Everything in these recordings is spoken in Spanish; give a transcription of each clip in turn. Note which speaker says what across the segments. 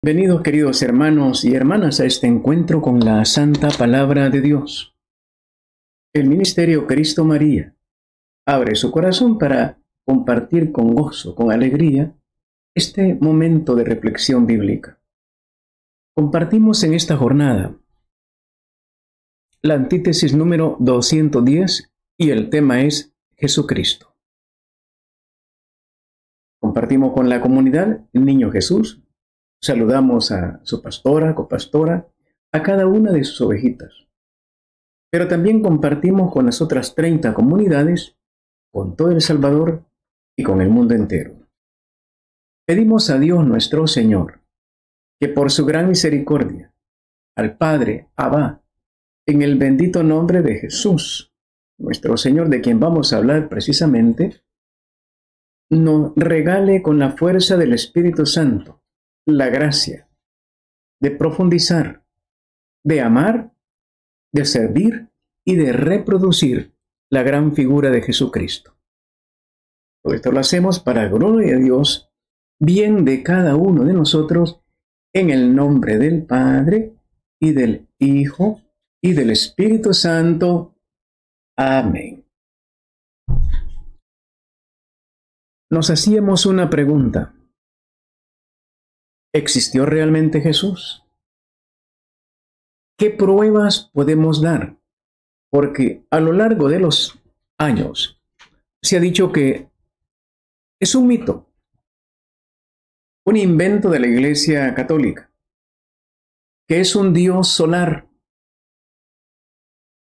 Speaker 1: Bienvenidos, queridos hermanos y hermanas, a este encuentro con la Santa Palabra de Dios. El Ministerio Cristo María abre su corazón para compartir con gozo, con alegría, este momento de reflexión bíblica. Compartimos en esta jornada la antítesis número 210 y el tema es Jesucristo. Compartimos con la comunidad el Niño Jesús. Saludamos a su pastora, copastora, a cada una de sus ovejitas. Pero también compartimos con las otras 30 comunidades, con todo El Salvador y con el mundo entero. Pedimos a Dios nuestro Señor, que por su gran misericordia, al Padre, Abba, en el bendito nombre de Jesús, nuestro Señor, de quien vamos a hablar precisamente, nos regale con la fuerza del Espíritu Santo la gracia de profundizar, de amar, de servir y de reproducir la gran figura de Jesucristo. Todo esto lo hacemos para gloria de Dios, bien de cada uno de nosotros, en el nombre del Padre y del Hijo y del Espíritu Santo. Amén. Nos hacíamos una pregunta. ¿Existió realmente Jesús? ¿Qué pruebas podemos dar? Porque a lo largo de los años se ha dicho que es un mito, un invento de la Iglesia Católica, que es un Dios solar,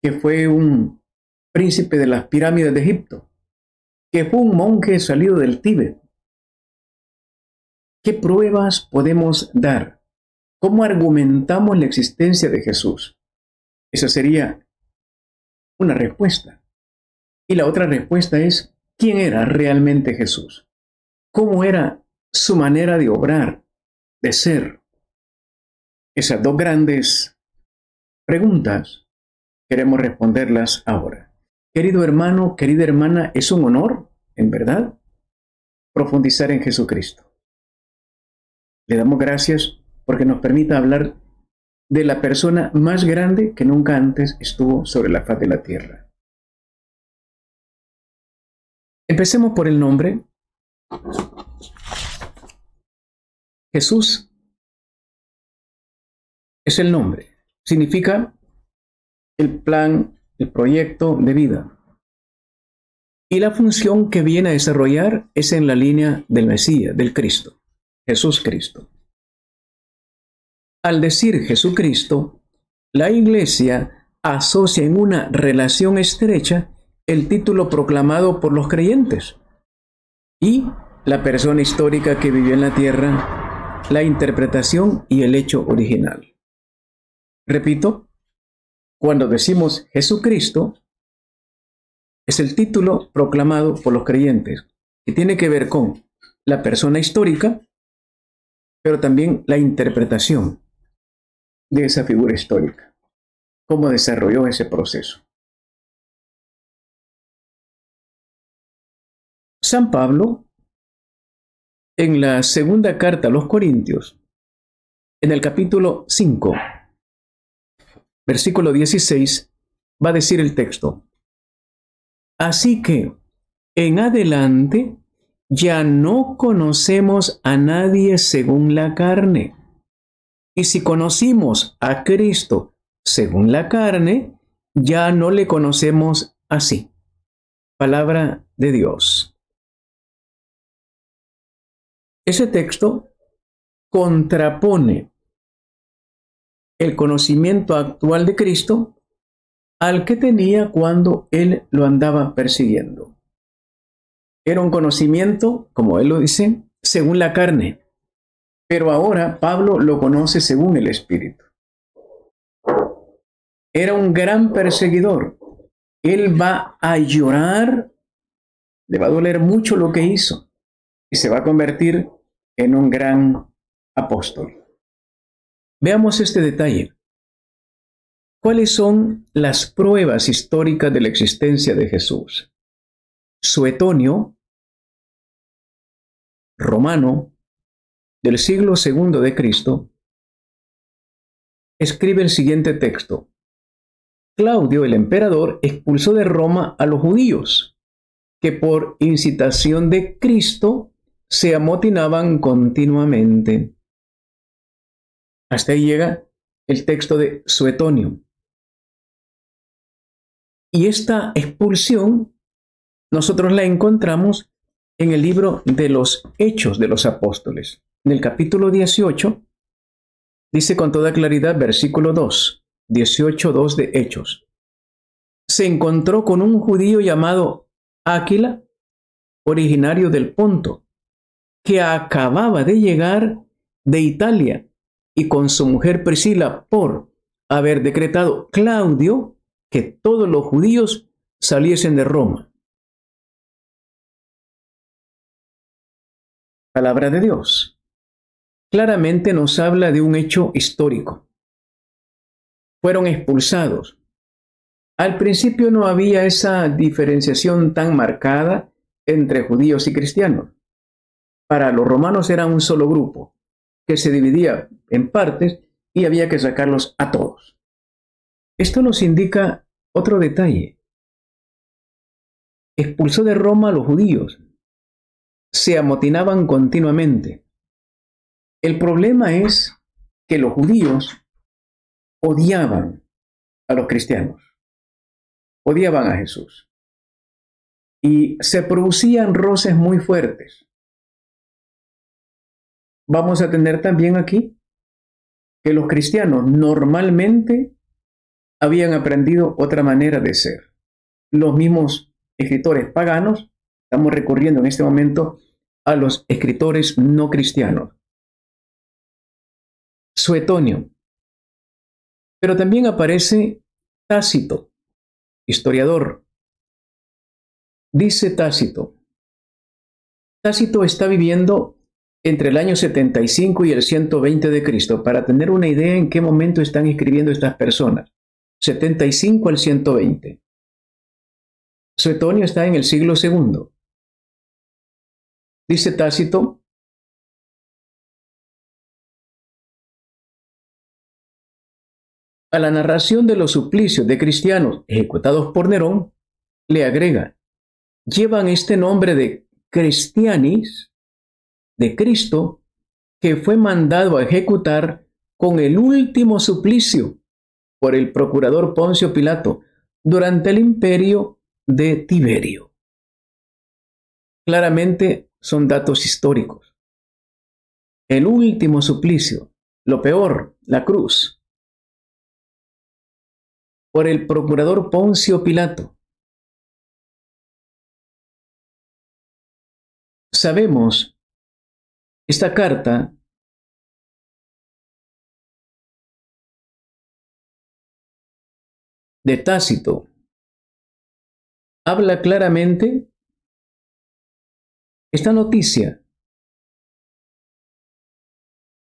Speaker 1: que fue un príncipe de las pirámides de Egipto, que fue un monje salido del Tíbet. ¿Qué pruebas podemos dar? ¿Cómo argumentamos la existencia de Jesús? Esa sería una respuesta. Y la otra respuesta es, ¿quién era realmente Jesús? ¿Cómo era su manera de obrar, de ser? Esas dos grandes preguntas queremos responderlas ahora. Querido hermano, querida hermana, es un honor, en verdad, profundizar en Jesucristo. Le damos gracias porque nos permite hablar de la persona más grande que nunca antes estuvo sobre la faz de la tierra. Empecemos por el nombre. Jesús es el nombre. Significa el plan, el proyecto de vida. Y la función que viene a desarrollar es en la línea del Mesías, del Cristo, Jesús Cristo. Al decir Jesucristo, la Iglesia asocia en una relación estrecha el título proclamado por los creyentes y la persona histórica que vivió en la tierra, la interpretación y el hecho original. Repito, cuando decimos Jesucristo, es el título proclamado por los creyentes, que tiene que ver con la persona histórica, pero también la interpretación de esa figura histórica, cómo desarrolló ese proceso. San Pablo, en la segunda carta a los Corintios, en el capítulo 5, versículo 16, va a decir el texto: así que en adelante ya no conocemos a nadie según la carne. Y si conocimos a Cristo según la carne, ya no le conocemos así. Palabra de Dios. Ese texto contrapone el conocimiento actual de Cristo al que tenía cuando él lo andaba persiguiendo. Era un conocimiento, como él lo dice, según la carne. Pero ahora Pablo lo conoce según el Espíritu. Era un gran perseguidor. Él va a llorar, le va a doler mucho lo que hizo y se va a convertir en un gran apóstol. Veamos este detalle. ¿Cuáles son las pruebas históricas de la existencia de Jesús? Suetonio, romano, del siglo II de Cristo, escribe el siguiente texto. Claudio, el emperador, expulsó de Roma a los judíos, que por incitación de Cristo se amotinaban continuamente. Hasta ahí llega el texto de Suetonio. Y esta expulsión nosotros la encontramos en el libro de los Hechos de los Apóstoles. En el capítulo 18, dice con toda claridad, versículo 2, 18:2 de Hechos. Se encontró con un judío llamado Áquila, originario del Ponto, que acababa de llegar de Italia, y con su mujer Priscila, por haber decretado Claudio que todos los judíos saliesen de Roma. Palabra de Dios. Claramente nos habla de un hecho histórico. Fueron expulsados. Al principio no había esa diferenciación tan marcada entre judíos y cristianos. Para los romanos era un solo grupo, que se dividía en partes y había que sacarlos a todos. Esto nos indica otro detalle. Expulsó de Roma a los judíos. Se amotinaban continuamente. El problema es que los judíos odiaban a los cristianos, odiaban a Jesús, y se producían roces muy fuertes. Vamos a tener también aquí que los cristianos normalmente habían aprendido otra manera de ser. Los mismos escritores paganos, estamos recurriendo en este momento a los escritores no cristianos. Suetonio. Pero también aparece Tácito, historiador. Dice Tácito. Tácito está viviendo entre el año 75 y el 120 de Cristo, para tener una idea en qué momento están escribiendo estas personas. 75 al 120. Suetonio está en el siglo II. Dice Tácito, a la narración de los suplicios de cristianos ejecutados por Nerón, le agrega, llevan este nombre de Christianis, de Cristo, que fue mandado a ejecutar con el último suplicio por el procurador Poncio Pilato durante el imperio de Tiberio. Claramente son datos históricos. El último suplicio, lo peor, la cruz, por el procurador Poncio Pilato. Sabemos, esta carta de Tácito habla claramente esta noticia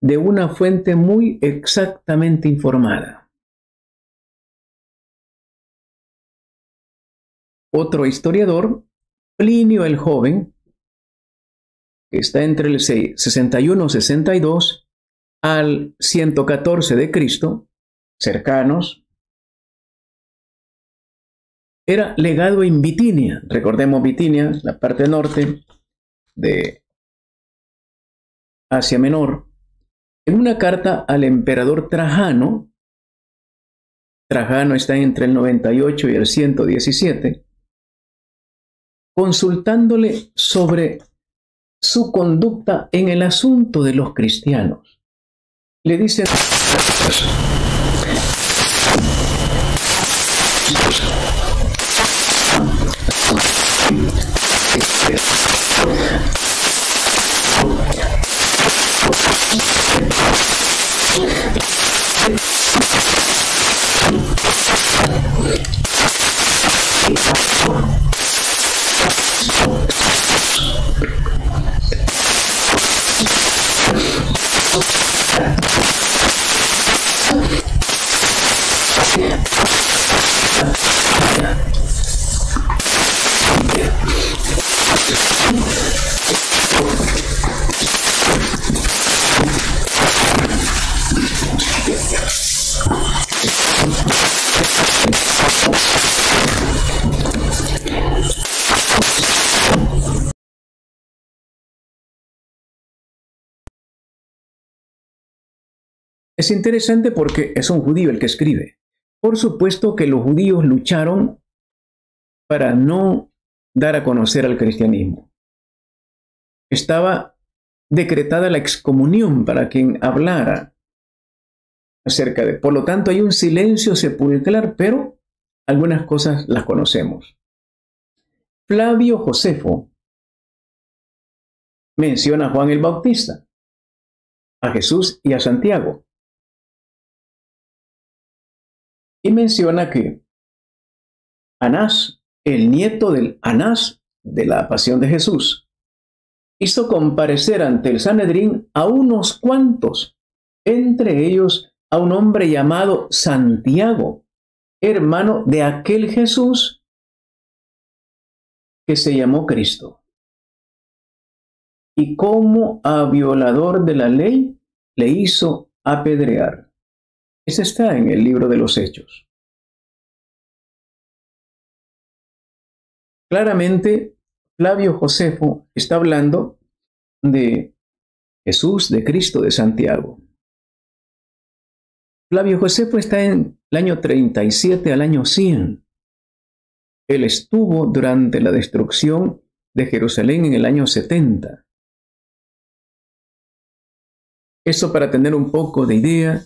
Speaker 1: de una fuente muy exactamente informada. Otro historiador, Plinio el Joven, que está entre el 61-62 al 114 de Cristo, cercanos, era legado en Bitinia. Recordemos Bitinia, la parte norte de Asia Menor. En una carta al emperador Trajano, Trajano está entre el 98 y el 117, consultándole sobre su conducta en el asunto de los cristianos. Le dice: Es interesante porque es un judío el que escribe. Por supuesto que los judíos lucharon para no dar a conocer al cristianismo. Estaba decretada la excomunión para quien hablara acerca de. Por lo tanto, hay un silencio sepulcral, pero algunas cosas las conocemos. Flavio Josefo menciona a Juan el Bautista, a Jesús y a Santiago. Y menciona que Anás, el nieto del Anás de la pasión de Jesús, hizo comparecer ante el Sanedrín a unos cuantos, entre ellos a un hombre llamado Santiago, hermano de aquel Jesús que se llamó Cristo. Y como a violador de la ley le hizo apedrear. Ese está en el libro de los Hechos. Claramente, Flavio Josefo está hablando de Jesús, de Cristo, de Santiago. Flavio Josefo está en el año 37 al año 100. Él estuvo durante la destrucción de Jerusalén en el año 70. Eso para tener un poco de idea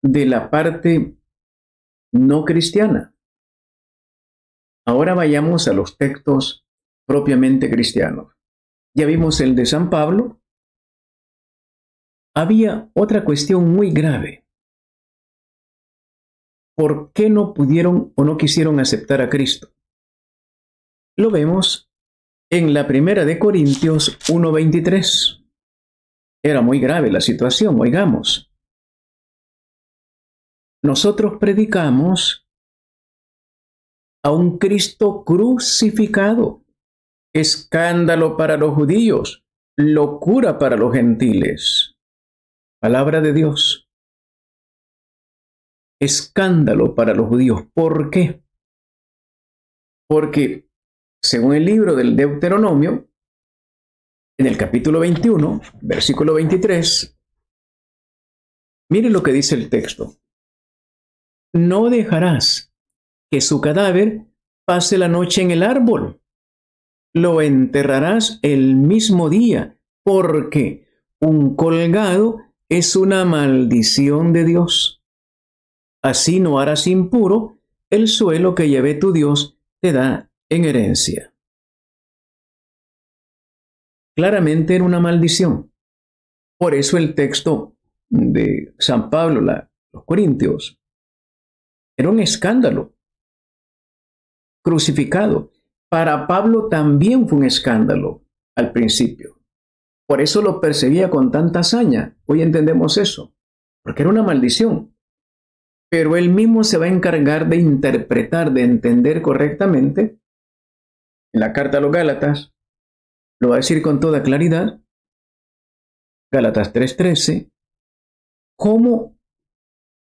Speaker 1: de la parte no cristiana. Ahora vayamos a los textos propiamente cristianos. Ya vimos el de San Pablo. Había otra cuestión muy grave. ¿Por qué no pudieron o no quisieron aceptar a Cristo? Lo vemos en la primera de Corintios 1:23. Era muy grave la situación, oigamos. Nosotros predicamos a un Cristo crucificado, escándalo para los judíos, locura para los gentiles. Palabra de Dios. Escándalo para los judíos. ¿Por qué? Porque, según el libro del Deuteronomio, en el capítulo 21, versículo 23, mire lo que dice el texto. No dejarás que su cadáver pase la noche en el árbol. Lo enterrarás el mismo día, porque un colgado es una maldición de Dios. Así no harás impuro el suelo que Yahvé tu Dios te da en herencia. Claramente era una maldición. Por eso el texto de San Pablo, los Corintios, era un escándalo. Crucificado. Para Pablo también fue un escándalo al principio. Por eso lo perseguía con tanta hazaña. Hoy entendemos eso, porque era una maldición. Pero él mismo se va a encargar de interpretar, de entender correctamente. En la carta a los Gálatas, lo va a decir con toda claridad, Gálatas 3:13, ¿cómo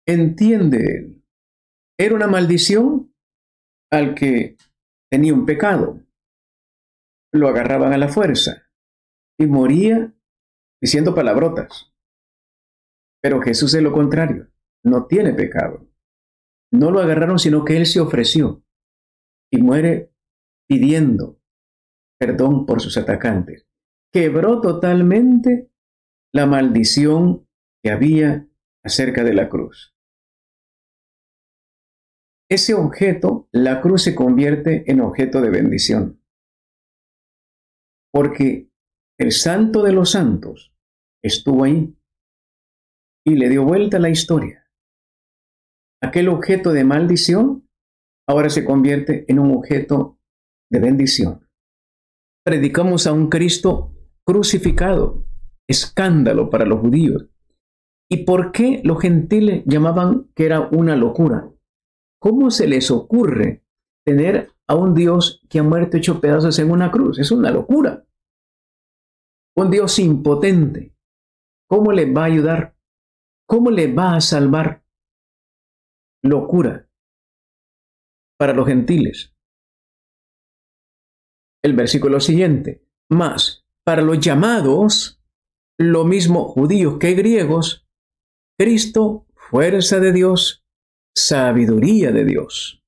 Speaker 1: entiende él? Era una maldición al que tenía un pecado. Lo agarraban a la fuerza y moría diciendo palabrotas. Pero Jesús es lo contrario, no tiene pecado. No lo agarraron, sino que él se ofreció y muere pidiendo perdón por sus atacantes. Quebró totalmente la maldición que había acerca de la cruz. Ese objeto, la cruz, se convierte en objeto de bendición. Porque el Santo de los Santos estuvo ahí y le dio vuelta a la historia. Aquel objeto de maldición ahora se convierte en un objeto de bendición. Predicamos a un Cristo crucificado, escándalo para los judíos. ¿Y por qué los gentiles llamaban que era una locura? ¿Cómo se les ocurre tener a un Dios que ha muerto hecho pedazos en una cruz? Es una locura. Un Dios impotente. ¿Cómo le va a ayudar? ¿Cómo le va a salvar? Locura para los gentiles. El versículo siguiente. Mas para los llamados, lo mismo judíos que griegos, Cristo, fuerza de Dios, sabiduría de Dios.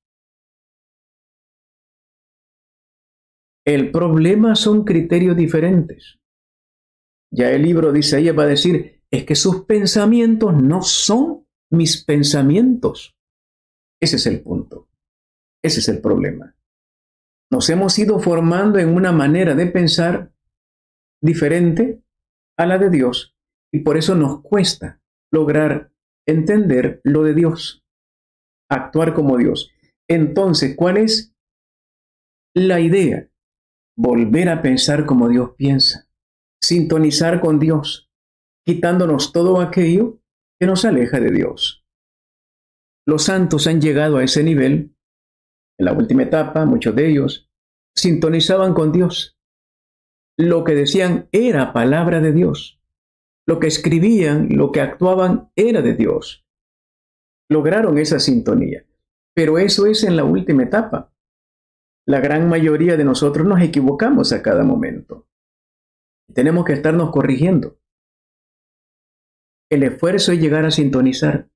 Speaker 1: El problema son criterios diferentes. Ya el libro de Isaías va a decir, es que sus pensamientos no son mis pensamientos. Ese es el punto. Ese es el problema. Nos hemos ido formando en una manera de pensar diferente a la de Dios y por eso nos cuesta lograr entender lo de Dios, actuar como Dios. Entonces, ¿cuál es la idea? Volver a pensar como Dios piensa, sintonizar con Dios, quitándonos todo aquello que nos aleja de Dios. Los santos han llegado a ese nivel. En la última etapa, muchos de ellos sintonizaban con Dios. Lo que decían era palabra de Dios. Lo que escribían, lo que actuaban era de Dios. Lograron esa sintonía. Pero eso es en la última etapa. La gran mayoría de nosotros nos equivocamos a cada momento. Tenemos que estarnos corrigiendo. El esfuerzo es llegar a sintonizar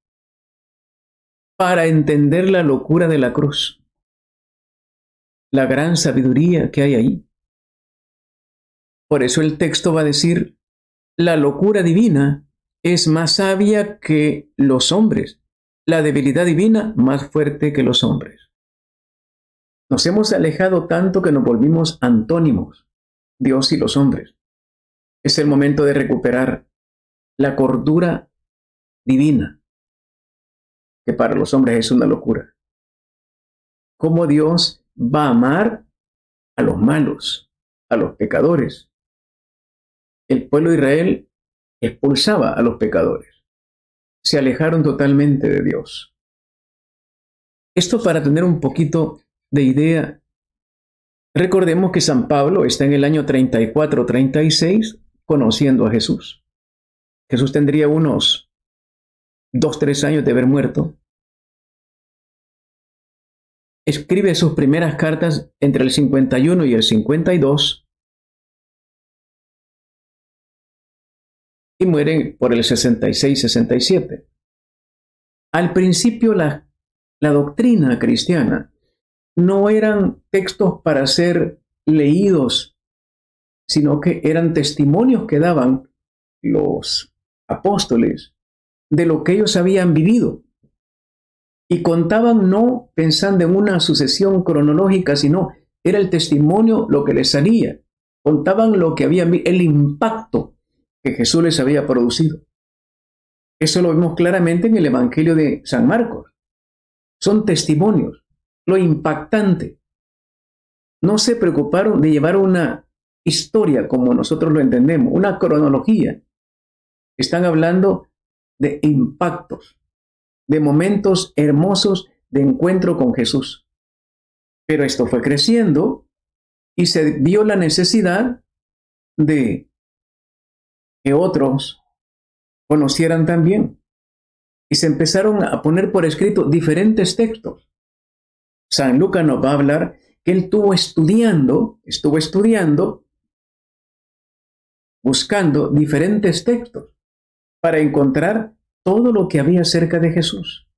Speaker 1: para entender la locura de la cruz, la gran sabiduría que hay ahí. Por eso el texto va a decir, la locura divina es más sabia que los hombres, la debilidad divina más fuerte que los hombres. Nos hemos alejado tanto que nos volvimos antónimos, Dios y los hombres. Es el momento de recuperar la cordura divina, que para los hombres es una locura. ¿Cómo Dios va a amar a los malos, a los pecadores? El pueblo de Israel expulsaba a los pecadores. Se alejaron totalmente de Dios. Esto para tener un poquito de idea. Recordemos que San Pablo está en el año 34-36 conociendo a Jesús. Jesús tendría unos 2-3 años de haber muerto. Escribe sus primeras cartas entre el 51 y el 52 y muere por el 66-67. Al principio la doctrina cristiana no eran textos para ser leídos, sino que eran testimonios que daban los apóstoles de lo que ellos habían vivido. Y contaban no pensando en una sucesión cronológica, sino era el testimonio lo que les salía. Contaban lo que habían visto, el impacto que Jesús les había producido. Eso lo vemos claramente en el Evangelio de San Marcos. Son testimonios, lo impactante. No se preocuparon de llevar una historia como nosotros lo entendemos, una cronología. Están hablando de impactos, de momentos hermosos de encuentro con Jesús. Pero esto fue creciendo y se vio la necesidad de que otros conocieran también. Y se empezaron a poner por escrito diferentes textos. San Lucas nos va a hablar que él estuvo estudiando, buscando diferentes textos para encontrar todo lo que había acerca de Jesús.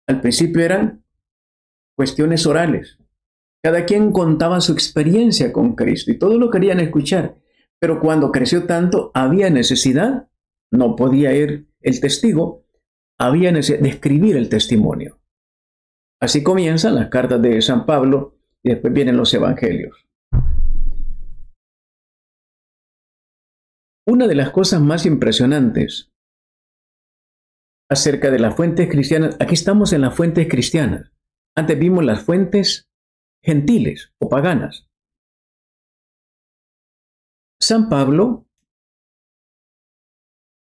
Speaker 1: Al principio eran cuestiones orales. Cada quien contaba su experiencia con Cristo y todos lo querían escuchar. Pero cuando creció tanto, había necesidad, no podía ir el testigo, había necesidad de escribir el testimonio. Así comienzan las cartas de San Pablo y después vienen los evangelios. Una de las cosas más impresionantes acerca de las fuentes cristianas, aquí estamos en las fuentes cristianas. Antes vimos las fuentes gentiles o paganas. San Pablo,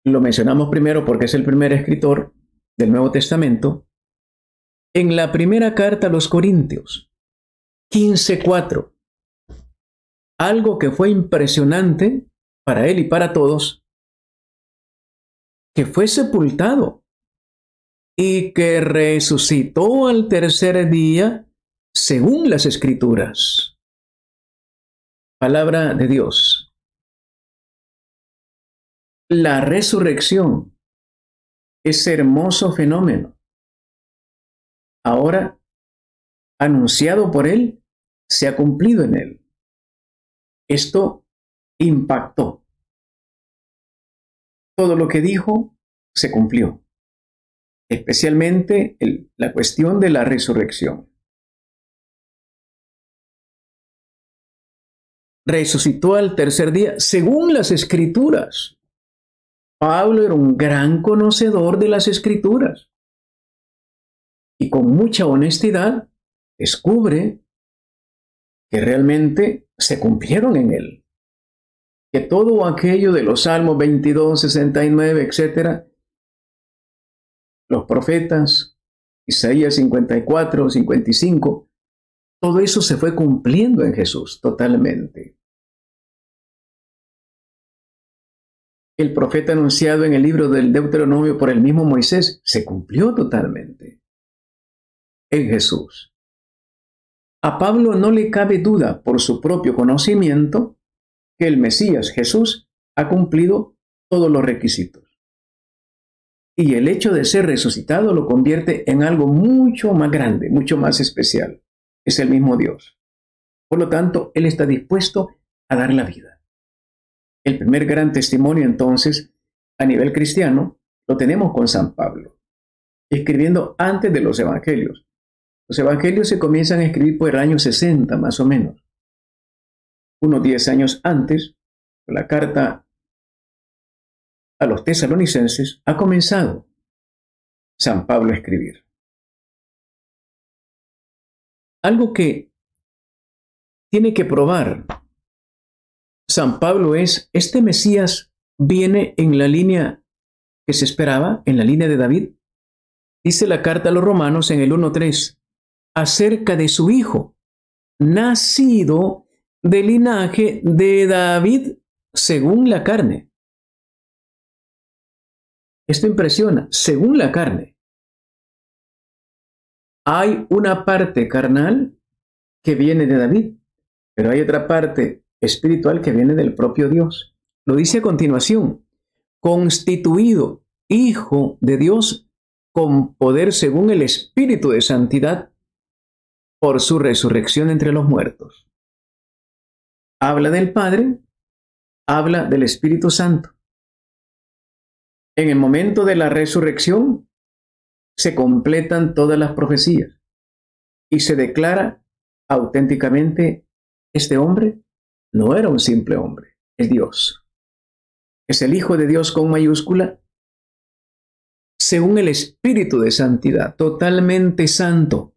Speaker 1: lo mencionamos primero porque es el primer escritor del Nuevo Testamento, en la primera carta a los Corintios, 15:4, algo que fue impresionante para él y para todos, que fue sepultado y que resucitó al tercer día según las Escrituras. Palabra de Dios. La resurrección ese hermoso fenómeno, ahora anunciado por él, se ha cumplido en él. Esto impactó. Todo lo que dijo se cumplió, especialmente la cuestión de la resurrección. Resucitó al tercer día, según las Escrituras. Pablo era un gran conocedor de las Escrituras y con mucha honestidad descubre que realmente se cumplieron en él. Que todo aquello de los Salmos 22, 69, etc., los profetas, Isaías 54, 55, todo eso se fue cumpliendo en Jesús totalmente. El profeta anunciado en el libro del Deuteronomio por el mismo Moisés se cumplió totalmente en Jesús. A Pablo no le cabe duda por su propio conocimiento que el Mesías Jesús ha cumplido todos los requisitos. Y el hecho de ser resucitado lo convierte en algo mucho más grande, mucho más especial. Es el mismo Dios. Por lo tanto, Él está dispuesto a dar la vida. El primer gran testimonio, entonces, a nivel cristiano, lo tenemos con San Pablo, escribiendo antes de los evangelios. Los evangelios se comienzan a escribir por el año 60, más o menos. Unos 10 años antes, la carta a los tesalonicenses ha comenzado San Pablo a escribir. Algo que tiene que probar San Pablo es, este Mesías viene en la línea que se esperaba, en la línea de David. Dice la carta a los Romanos en el 1:3, acerca de su hijo, nacido del linaje de David según la carne. Esto impresiona, según la carne. Hay una parte carnal que viene de David, pero hay otra parte espiritual que viene del propio Dios. Lo dice a continuación, constituido hijo de Dios con poder según el Espíritu de santidad por su resurrección entre los muertos. Habla del Padre, habla del Espíritu Santo. En el momento de la resurrección se completan todas las profecías y se declara auténticamente este hombre no era un simple hombre, es Dios. Es el Hijo de Dios con mayúscula, según el Espíritu de santidad, totalmente santo.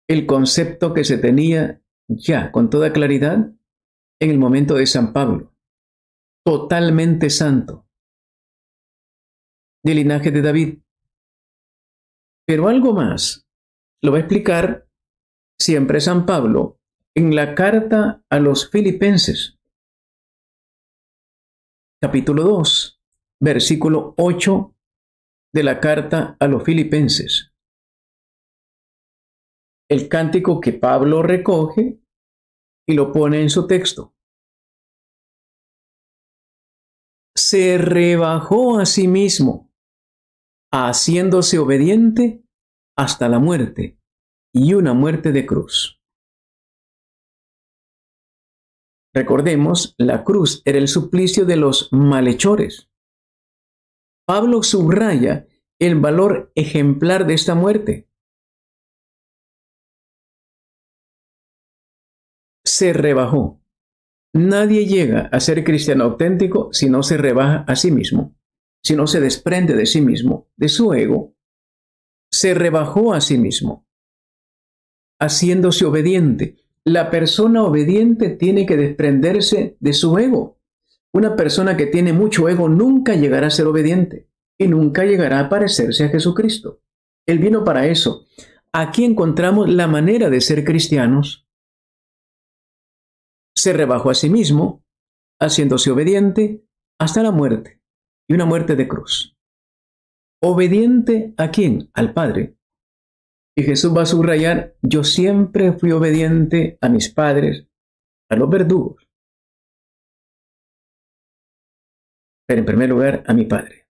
Speaker 1: El concepto que se tenía ya con toda claridad en el momento de San Pablo, totalmente santo, del linaje de David. Pero algo más lo va a explicar siempre San Pablo en la carta a los Filipenses, capítulo 2, versículo 8 de la carta a los Filipenses. El cántico que Pablo recoge y lo pone en su texto. Se rebajó a sí mismo, haciéndose obediente hasta la muerte, y una muerte de cruz. Recordemos, la cruz era el suplicio de los malhechores. Pablo subraya el valor ejemplar de esta muerte. Se rebajó. Nadie llega a ser cristiano auténtico si no se rebaja a sí mismo, si no se desprende de sí mismo, de su ego. Se rebajó a sí mismo, haciéndose obediente. La persona obediente tiene que desprenderse de su ego. Una persona que tiene mucho ego nunca llegará a ser obediente y nunca llegará a parecerse a Jesucristo. Él vino para eso. Aquí encontramos la manera de ser cristianos. Se rebajó a sí mismo, haciéndose obediente hasta la muerte, y una muerte de cruz. ¿Obediente a quién? Al Padre. Y Jesús va a subrayar, yo siempre fui obediente a mis padres, a los verdugos, pero en primer lugar a mi Padre.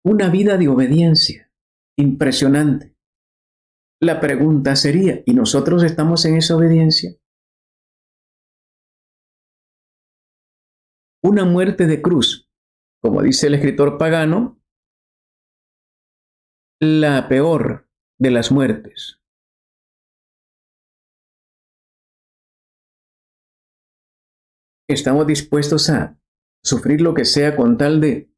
Speaker 1: una vida de obediencia impresionante. La pregunta sería, ¿y nosotros estamos en esa obediencia? Una muerte de cruz, como dice el escritor pagano, la peor de las muertes. Estamos dispuestos a sufrir lo que sea con tal de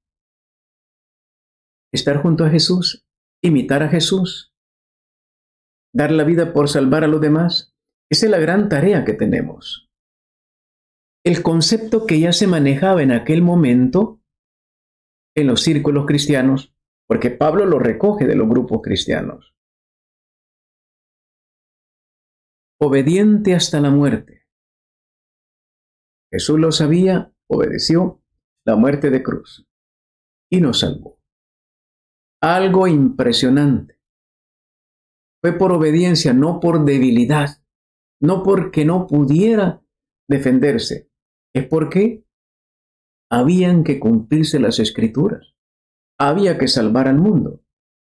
Speaker 1: estar junto a Jesús, imitar a Jesús, dar la vida por salvar a los demás. Esa es la gran tarea que tenemos. El concepto que ya se manejaba en aquel momento en los círculos cristianos, porque Pablo lo recoge de los grupos cristianos. Obediente hasta la muerte. Jesús lo sabía, obedeció la muerte de cruz y nos salvó. Algo impresionante. Fue por obediencia, no por debilidad, no porque no pudiera defenderse. Es porque habían que cumplirse las escrituras. Había que salvar al mundo.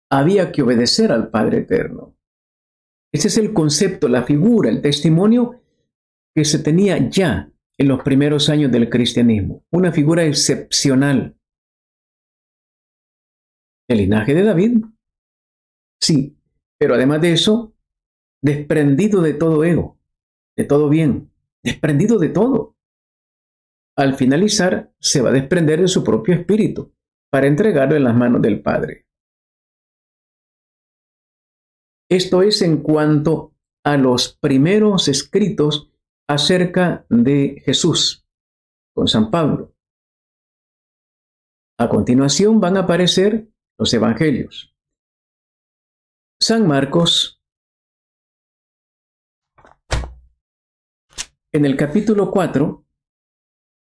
Speaker 1: Había que obedecer al Padre Eterno. Ese es el concepto, la figura, el testimonio que se tenía ya en los primeros años del cristianismo. Una figura excepcional. ¿El linaje de David? Sí, pero además de eso, desprendido de todo ego, de todo bien, desprendido de todo. Al finalizar, se va a desprender de su propio espíritu para entregarlo en las manos del Padre. Esto es en cuanto a los primeros escritos acerca de Jesús con San Pablo. A continuación van a aparecer los evangelios. San Marcos, en el capítulo 4,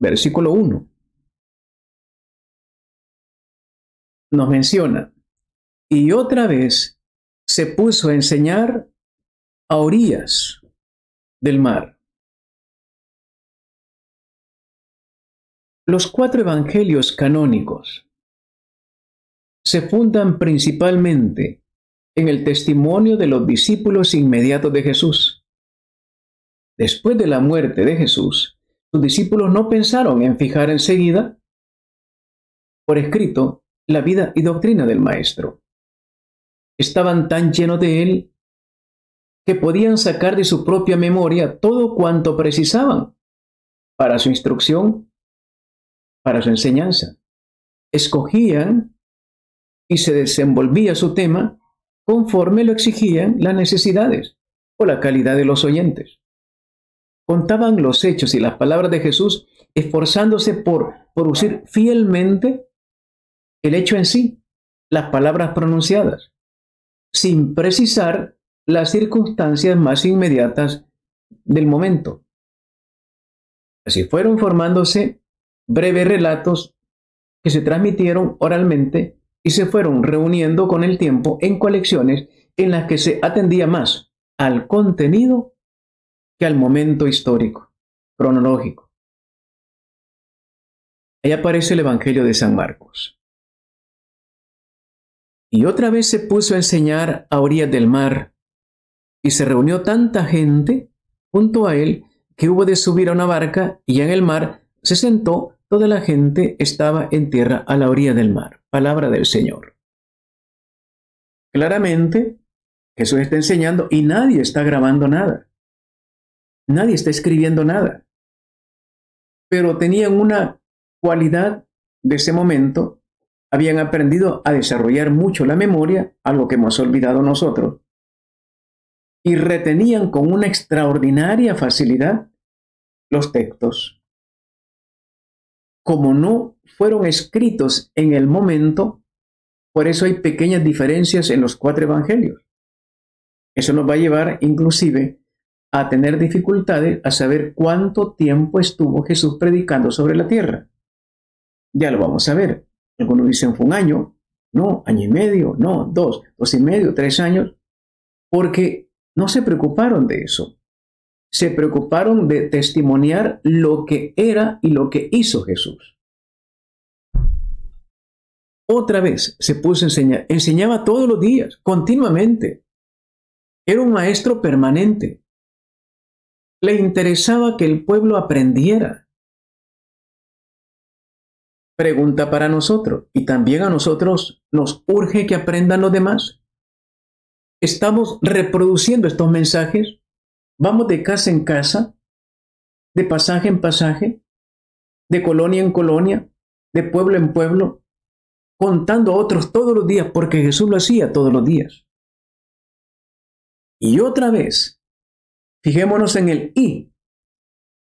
Speaker 1: versículo 1, nos menciona, y otra vez se puso a enseñar a orillas del mar. Los 4 evangelios canónicos se fundan principalmente en el testimonio de los discípulos inmediatos de Jesús. Después de la muerte de Jesús, sus discípulos no pensaron en fijar enseguida por escrito la vida y doctrina del Maestro. Estaban tan llenos de él que podían sacar de su propia memoria todo cuanto precisaban para su instrucción, para su enseñanza. Escogían y se desenvolvía su tema conforme lo exigían las necesidades o la calidad de los oyentes. Contaban los hechos y las palabras de Jesús, esforzándose por producir fielmente el hecho en sí, las palabras pronunciadas, sin precisar las circunstancias más inmediatas del momento. Así fueron formándose breves relatos que se transmitieron oralmente y se fueron reuniendo con el tiempo en colecciones en las que se atendía más al contenido que al momento histórico, cronológico. Ahí aparece el Evangelio de San Marcos. Y otra vez se puso a enseñar a orillas del mar, y se reunió tanta gente junto a él que hubo de subir a una barca, y en el mar se sentó. Toda la gente estaba en tierra a la orilla del mar. Palabra del Señor. Claramente, Jesús está enseñando y nadie está grabando nada. Nadie está escribiendo nada. Pero tenían una cualidad de ese momento. Habían aprendido a desarrollar mucho la memoria, algo que hemos olvidado nosotros. Y retenían con una extraordinaria facilidad los textos. Como no fueron escritos en el momento, por eso hay pequeñas diferencias en los 4 evangelios. Eso nos va a llevar inclusive a tener dificultades a saber cuánto tiempo estuvo Jesús predicando sobre la tierra. Ya lo vamos a ver. Algunos dicen fue un año, no, año y medio, no, 2, 2 y medio, 3 años, porque no se preocuparon de eso. Se preocuparon de testimoniar lo que era y lo que hizo Jesús. otra vez se puso a enseñar. Enseñaba todos los días, continuamente. Era un maestro permanente. Le interesaba que el pueblo aprendiera. Pregunta para nosotros, y también a nosotros nos urge que aprendan los demás. ¿Estamos reproduciendo estos mensajes? ¿Vamos de casa en casa? ¿De pasaje en pasaje? ¿De colonia en colonia? ¿De pueblo en pueblo? Contando a otros todos los días, porque Jesús lo hacía todos los días. Y otra vez, fijémonos en el y,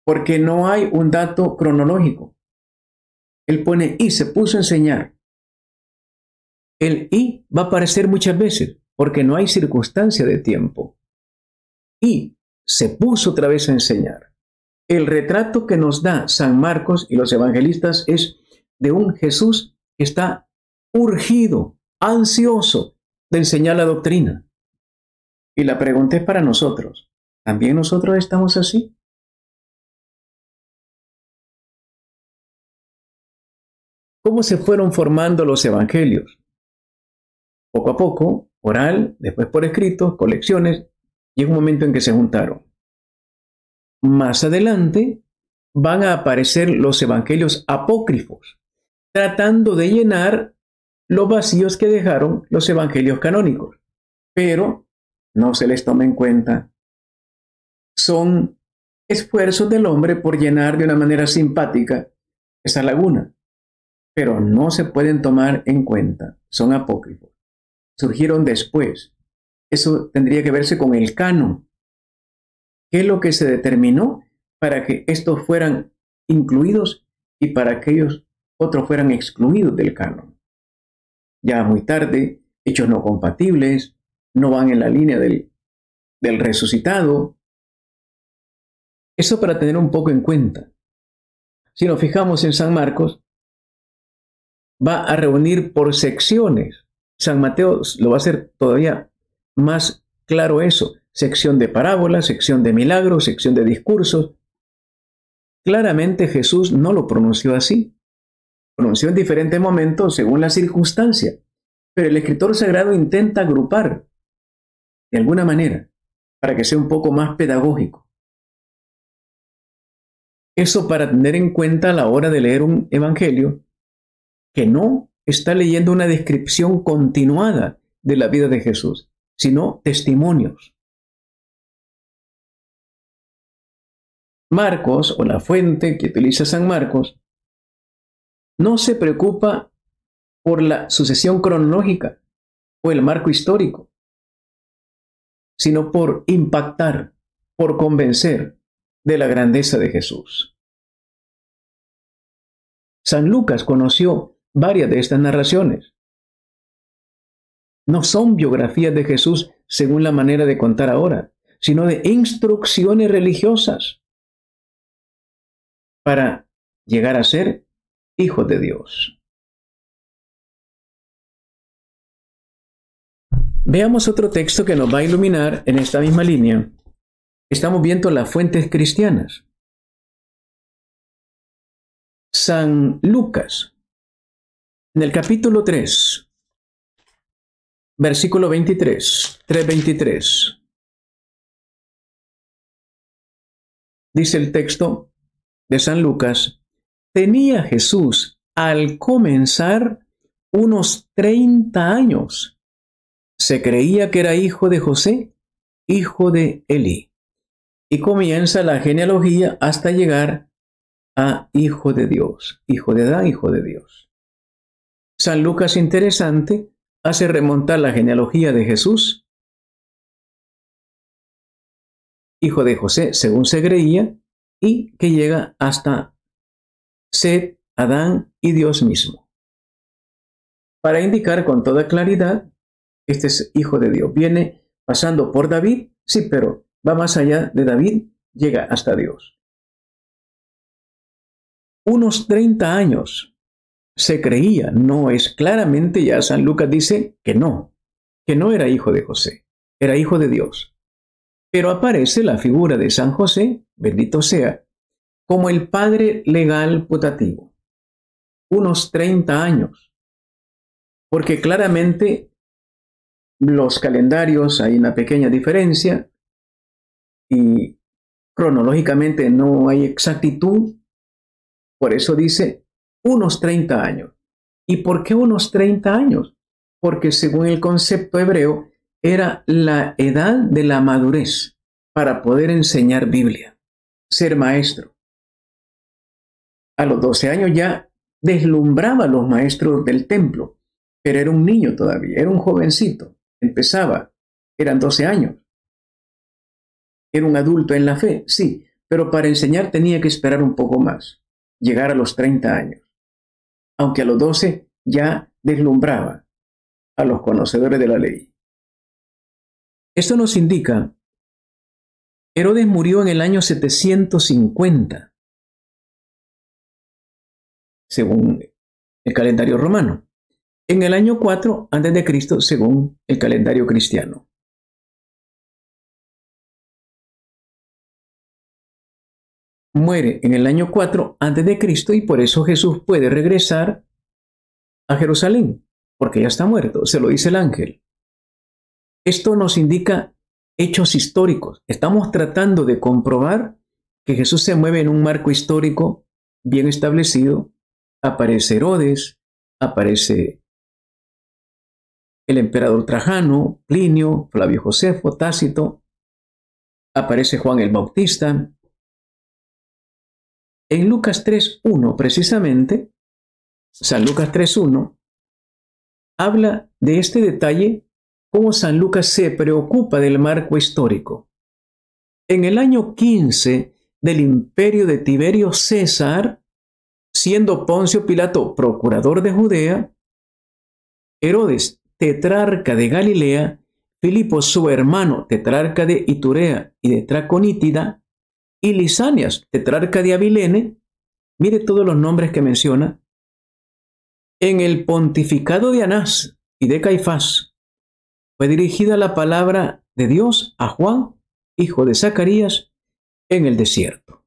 Speaker 1: porque no hay un dato cronológico. Él pone y, se puso a enseñar. El y va a aparecer muchas veces, porque no hay circunstancia de tiempo. Y se puso otra vez a enseñar. El retrato que nos da San Marcos y los evangelistas es de un Jesús que está urgido, ansioso de enseñar la doctrina. Y la pregunta es para nosotros. ¿También nosotros estamos así? ¿Cómo se fueron formando los evangelios? Poco a poco, oral, después por escrito, colecciones, y en un momento en que se juntaron. Más adelante van a aparecer los evangelios apócrifos, tratando de llenar los vacíos que dejaron los evangelios canónicos. Pero no se les toma en cuenta. Son esfuerzos del hombre por llenar de una manera simpática esa laguna, pero no se pueden tomar en cuenta. Son apócrifos. Surgieron después. Eso tendría que verse con el canon. ¿Qué es lo que se determinó para que estos fueran incluidos y para que ellos otros fueran excluidos del canon? Ya muy tarde, hechos no compatibles, no van en la línea del resucitado. Eso para tener un poco en cuenta. Si nos fijamos en San Marcos, va a reunir por secciones. San Mateo lo va a hacer todavía más claro eso. Sección de parábolas, sección de milagros, sección de discursos. Claramente Jesús no lo pronunció así. Pronunció en diferentes momentos según la circunstancia. Pero el escritor sagrado intenta agrupar de alguna manera para que sea un poco más pedagógico. Eso para tener en cuenta a la hora de leer un evangelio que no está leyendo una descripción continuada de la vida de Jesús, sino testimonios. Marcos, o la fuente que utiliza San Marcos, no se preocupa por la sucesión cronológica o el marco histórico, sino por impactar, por convencer de la grandeza de Jesús. San Lucas conoció varias de estas narraciones. No son biografías de Jesús según la manera de contar ahora, sino de instrucciones religiosas para llegar a ser hijos de Dios. Veamos otro texto que nos va a iluminar en esta misma línea. Estamos viendo las fuentes cristianas. San Lucas, en el capítulo 3, versículo 23, 3:23. Dice el texto de San Lucas: tenía Jesús al comenzar unos 30 años. Se creía que era hijo de José, hijo de Elí. Y comienza la genealogía hasta llegar a hijo de Dios, hijo de Adán, hijo de Dios. San Lucas, interesante, hace remontar la genealogía de Jesús, hijo de José, según se creía, y que llega hasta Set, Adán y Dios mismo. Para indicar con toda claridad, este es hijo de Dios. Viene pasando por David, sí, pero va más allá de David, llega hasta Dios. Unos 30 años se creía, no es claramente, ya San Lucas dice que no era hijo de José, era hijo de Dios. Pero aparece la figura de San José, bendito sea, como el padre legal putativo. Unos 30 años. porque claramente los calendarios hay una pequeña diferencia y cronológicamente no hay exactitud. Por eso dice unos 30 años. ¿Y por qué unos 30 años? Porque según el concepto hebreo, era la edad de la madurez para poder enseñar Biblia, ser maestro. A los 12 años ya deslumbraba a los maestros del templo, pero era un niño todavía, era un jovencito, empezaba, eran 12 años. Era un adulto en la fe, sí, pero para enseñar tenía que esperar un poco más, llegar a los 30 años. Aunque a los 12 ya deslumbraba a los conocedores de la ley. Esto nos indica, Herodes murió en el año 750, según el calendario romano, en el año 4 a.C., según el calendario cristiano. Muere en el año 4 a.C. y por eso Jesús puede regresar a Jerusalén, porque ya está muerto, se lo dice el ángel. Esto nos indica hechos históricos. Estamos tratando de comprobar que Jesús se mueve en un marco histórico bien establecido. Aparece Herodes, aparece el emperador Trajano, Plinio, Flavio Josefo, Tácito, aparece Juan el Bautista. En Lucas 3.1, precisamente, San Lucas 3.1, habla de este detalle, cómo San Lucas se preocupa del marco histórico. En el año 15 del imperio de Tiberio César, siendo Poncio Pilato procurador de Judea, Herodes, tetrarca de Galilea, Filipo, su hermano, tetrarca de Iturea y de Traconítida, y Lisanias, tetrarca de Abilene, mire todos los nombres que menciona, en el pontificado de Anás y de Caifás, fue dirigida la palabra de Dios a Juan, hijo de Zacarías, en el desierto.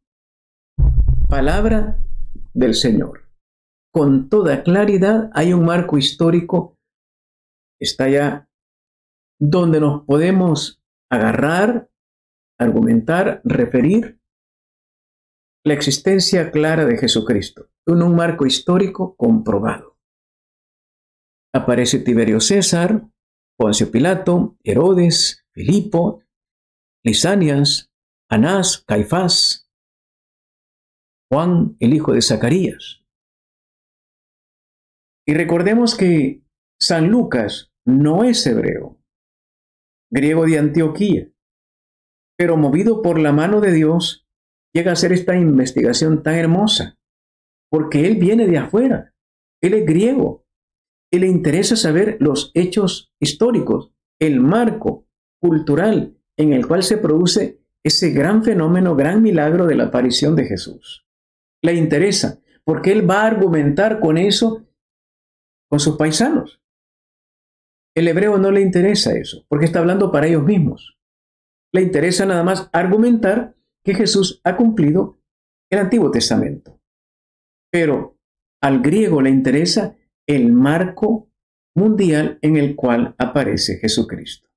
Speaker 1: Palabra del Señor. Con toda claridad hay un marco histórico, está ya donde nos podemos agarrar, argumentar, referir la existencia clara de Jesucristo, en un marco histórico comprobado. Aparece Tiberio César, Poncio Pilato, Herodes, Filipo, Lisanias, Anás, Caifás, Juan, el hijo de Zacarías. Y recordemos que San Lucas no es hebreo, griego de Antioquía, pero movido por la mano de Dios, llega a hacer esta investigación tan hermosa, porque él viene de afuera, él es griego, y le interesa saber los hechos históricos, el marco cultural en el cual se produce ese gran fenómeno, gran milagro de la aparición de Jesús. Le interesa, porque él va a argumentar con eso con sus paisanos. El hebreo no le interesa eso, porque está hablando para ellos mismos. Le interesa nada más argumentar que Jesús ha cumplido el Antiguo Testamento. Pero al griego le interesa el marco mundial en el cual aparece Jesucristo.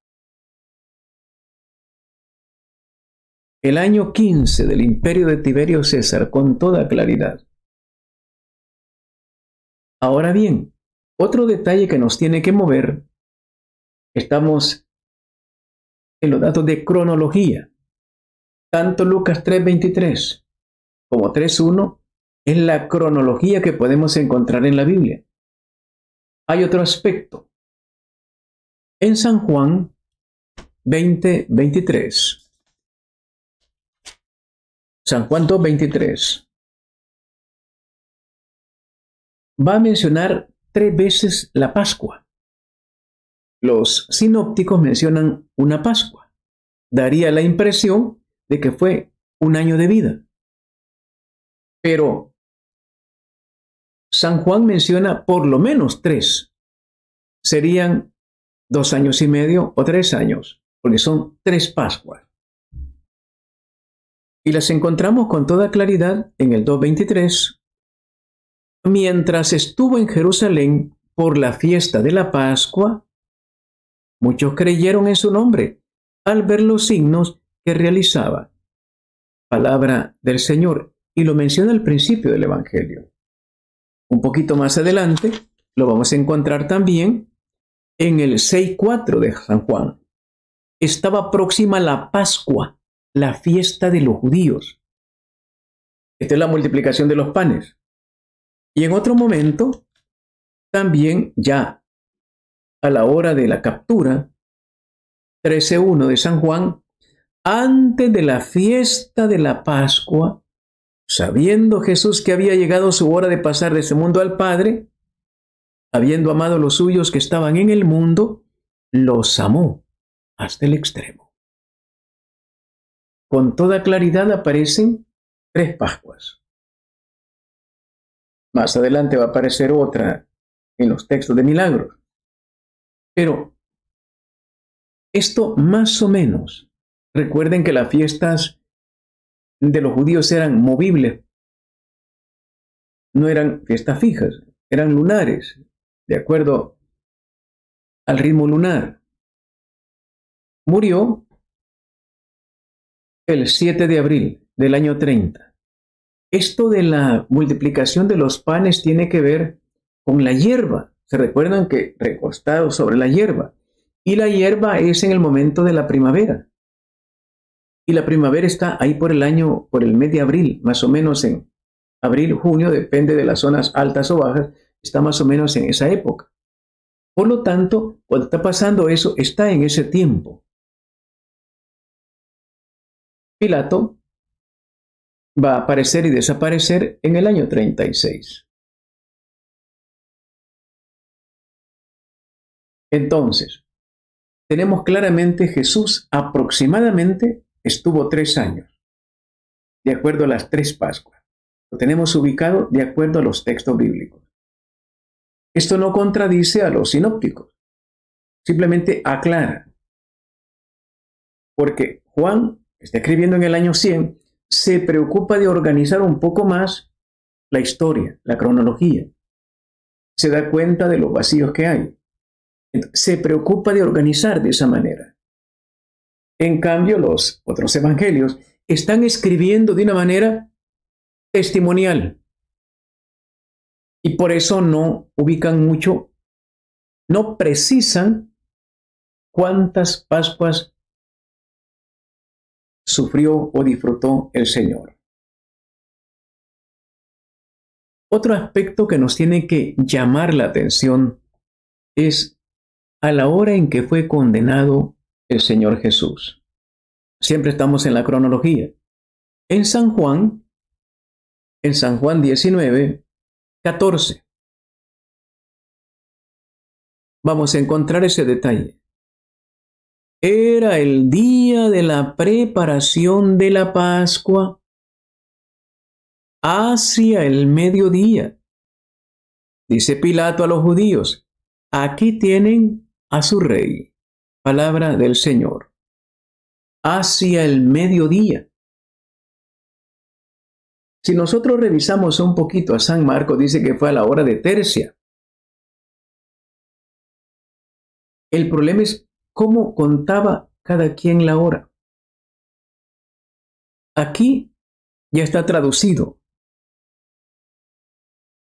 Speaker 1: El año 15 del imperio de Tiberio César, con toda claridad. Ahora bien, otro detalle que nos tiene que mover, estamos en los datos de cronología. Tanto Lucas 3.23 como 3.1 es la cronología que podemos encontrar en la Biblia. Hay otro aspecto. En San Juan 20.23. San Juan 2.23. Va a mencionar 3 veces la Pascua. Los sinópticos mencionan una Pascua. Daría la impresión de que fue un año de vida. Pero San Juan menciona por lo menos 3. Serían 2 años y medio o 3 años, porque son 3 Pascuas. Y las encontramos con toda claridad en el 2.23. Mientras estuvo en Jerusalén, por la fiesta de la Pascua, muchos creyeron en su nombre al ver los signos que realizaba. Palabra del Señor, y lo menciona al principio del Evangelio. Un poquito más adelante lo vamos a encontrar también en el 6:4 de San Juan. Estaba próxima la Pascua, la fiesta de los judíos. Esta es la multiplicación de los panes. Y en otro momento, también ya a la hora de la captura, 13:1 de San Juan, antes de la fiesta de la Pascua, sabiendo Jesús que había llegado su hora de pasar de este mundo al Padre, habiendo amado a los suyos que estaban en el mundo, los amó hasta el extremo. Con toda claridad aparecen 3 Pascuas. Más adelante va a aparecer otra en los textos de milagros. Pero esto más o menos, recuerden que las fiestas de los judíos eran movibles, no eran fiestas fijas, eran lunares, de acuerdo al ritmo lunar. Murió el 7 de abril del año 30. Esto de la multiplicación de los panes tiene que ver con la hierba. Se recuerdan que recostado sobre la hierba. Y la hierba es en el momento de la primavera. Y la primavera está ahí por el mes de abril, más o menos en abril, junio, depende de las zonas altas o bajas, está más o menos en esa época. Por lo tanto, cuando está pasando eso, está en ese tiempo. Pilato va a aparecer y desaparecer en el año 36. Entonces, tenemos claramente Jesús aproximadamente estuvo 3 años, de acuerdo a las 3 Pascuas. Lo tenemos ubicado de acuerdo a los textos bíblicos. Esto no contradice a los sinópticos, simplemente aclara. Porque Juan, que está escribiendo en el año 100, se preocupa de organizar un poco más la historia, la cronología. Se da cuenta de los vacíos que hay. Se preocupa de organizar de esa manera. En cambio, los otros evangelios están escribiendo de una manera testimonial. Y por eso no ubican mucho, no precisan cuántas Pascuas sufrió o disfrutó el Señor. Otro aspecto que nos tiene que llamar la atención es a la hora en que fue condenado el Señor Jesús. Siempre estamos en la cronología. En San Juan 19:14, vamos a encontrar ese detalle. Era el día de la preparación de la Pascua, hacia el mediodía. Dice Pilato a los judíos: aquí tienen a su rey. Palabra del Señor. Hacia el mediodía. Si nosotros revisamos un poquito a San Marcos, dice que fue a la hora de tercia. El problema es cómo contaba cada quien la hora. Aquí ya está traducido.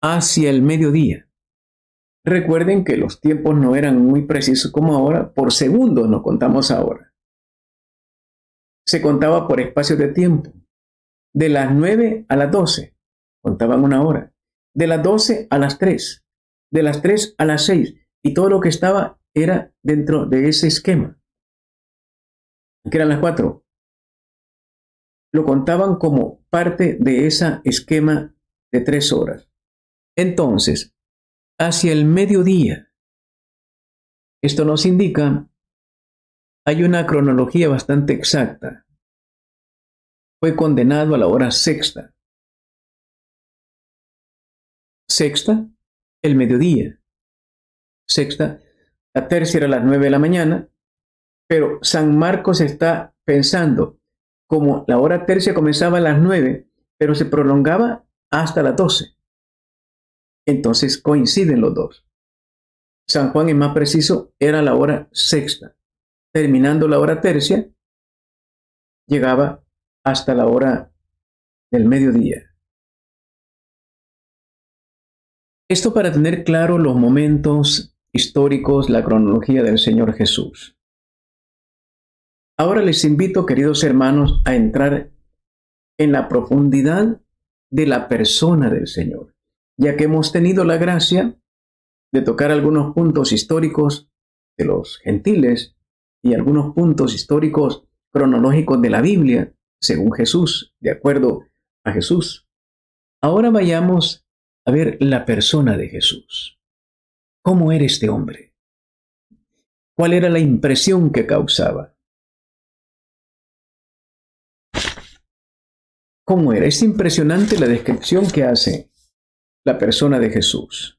Speaker 1: Hacia el mediodía. Recuerden que los tiempos no eran muy precisos como ahora, por segundos nos contamos ahora. Se contaba por espacios de tiempo. De las 9 a las 12, contaban una hora. De las 12 a las 3, de las 3 a las 6, y todo lo que estaba era dentro de ese esquema. Que eran las 4. Lo contaban como parte de ese esquema de 3 horas. Entonces, hacia el mediodía, esto nos indica, hay una cronología bastante exacta. Fue condenado a la hora sexta. Sexta, el mediodía. Sexta, la tercia era a las 9 de la mañana, pero San Marcos está pensando, como la hora tercia comenzaba a las 9, pero se prolongaba hasta las 12. Entonces coinciden los dos. San Juan es más preciso, era la hora sexta. Terminando la hora tercia, llegaba hasta la hora del mediodía. Esto para tener claro los momentos históricos, la cronología del Señor Jesús. Ahora les invito, queridos hermanos, a entrar en la profundidad de la persona del Señor, ya que hemos tenido la gracia de tocar algunos puntos históricos de los gentiles y algunos puntos históricos cronológicos de la Biblia, según Jesús, de acuerdo a Jesús. Ahora vayamos a ver la persona de Jesús. ¿Cómo era este hombre? ¿Cuál era la impresión que causaba? ¿Cómo era? Es impresionante la descripción que hace la persona de Jesús.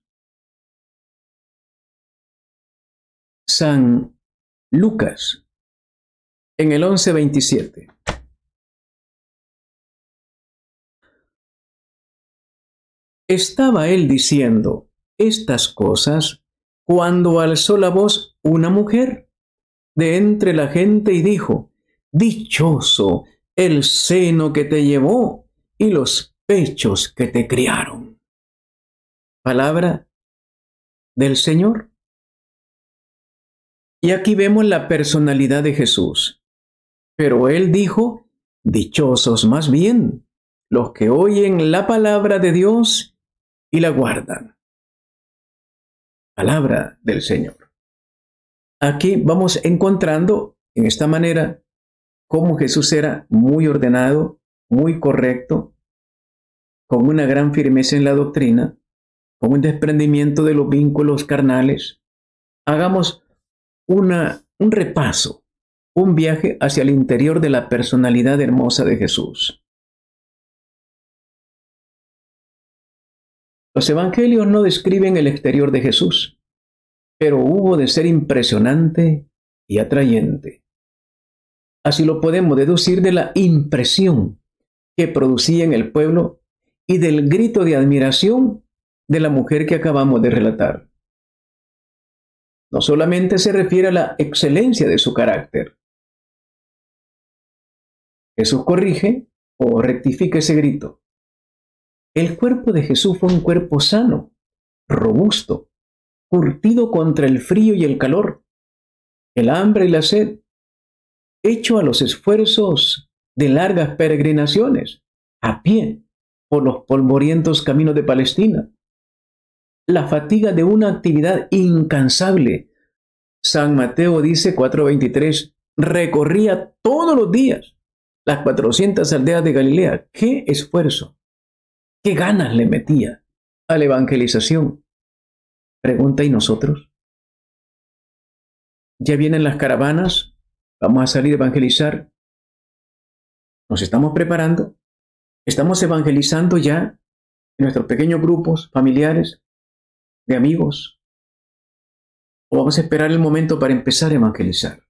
Speaker 1: San Lucas, en el 11:27. Estaba él diciendo estas cosas cuando alzó la voz una mujer de entre la gente y dijo: dichoso el seno que te llevó y los pechos que te criaron. Palabra del Señor. Y aquí vemos la personalidad de Jesús. Pero él dijo: dichosos más bien los que oyen la palabra de Dios y la guardan. Palabra del Señor. Aquí vamos encontrando en esta manera cómo Jesús era muy ordenado, muy correcto, con una gran firmeza en la doctrina, con un desprendimiento de los vínculos carnales. Hagamos un repaso, un viaje hacia el interior de la personalidad hermosa de Jesús. Los evangelios no describen el exterior de Jesús, pero hubo de ser impresionante y atrayente. Así lo podemos deducir de la impresión que producía en el pueblo y del grito de admiración de la mujer que acabamos de relatar. No solamente se refiere a la excelencia de su carácter. Jesús corrige o rectifica ese grito. El cuerpo de Jesús fue un cuerpo sano, robusto, curtido contra el frío y el calor, el hambre y la sed, hecho a los esfuerzos de largas peregrinaciones, a pie, por los polvorientos caminos de Palestina, la fatiga de una actividad incansable. San Mateo dice 4:23, recorría todos los días las 400 aldeas de Galilea. ¡Qué esfuerzo! ¡Qué ganas le metía a la evangelización! Pregunta, ¿y nosotros? Ya vienen las caravanas, vamos a salir a evangelizar. ¿Nos estamos preparando? ¿Estamos evangelizando ya en nuestros pequeños grupos familiares, de amigos? ¿O vamos a esperar el momento para empezar a evangelizar?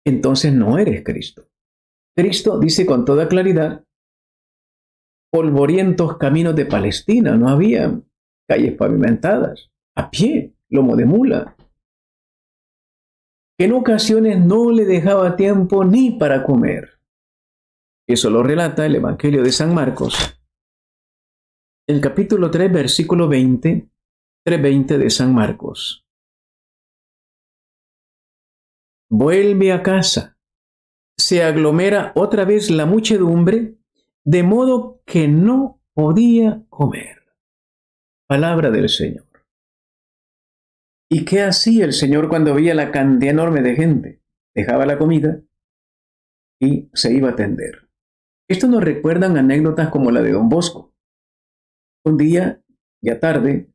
Speaker 1: Entonces no eres Cristo. Cristo dice con toda claridad, polvorientos caminos de Palestina, no había calles pavimentadas, a pie, lomo de mula, que en ocasiones no le dejaba tiempo ni para comer. Eso lo relata el Evangelio de San Marcos, el capítulo 3, versículo 20, 3:20 de San Marcos. Vuelve a casa, se aglomera otra vez la muchedumbre, de modo que no podía comer. Palabra del Señor. ¿Y qué hacía el Señor cuando veía la cantidad enorme de gente? Dejaba la comida y se iba a atender. Esto nos recuerdan anécdotas como la de Don Bosco. Un día, ya tarde,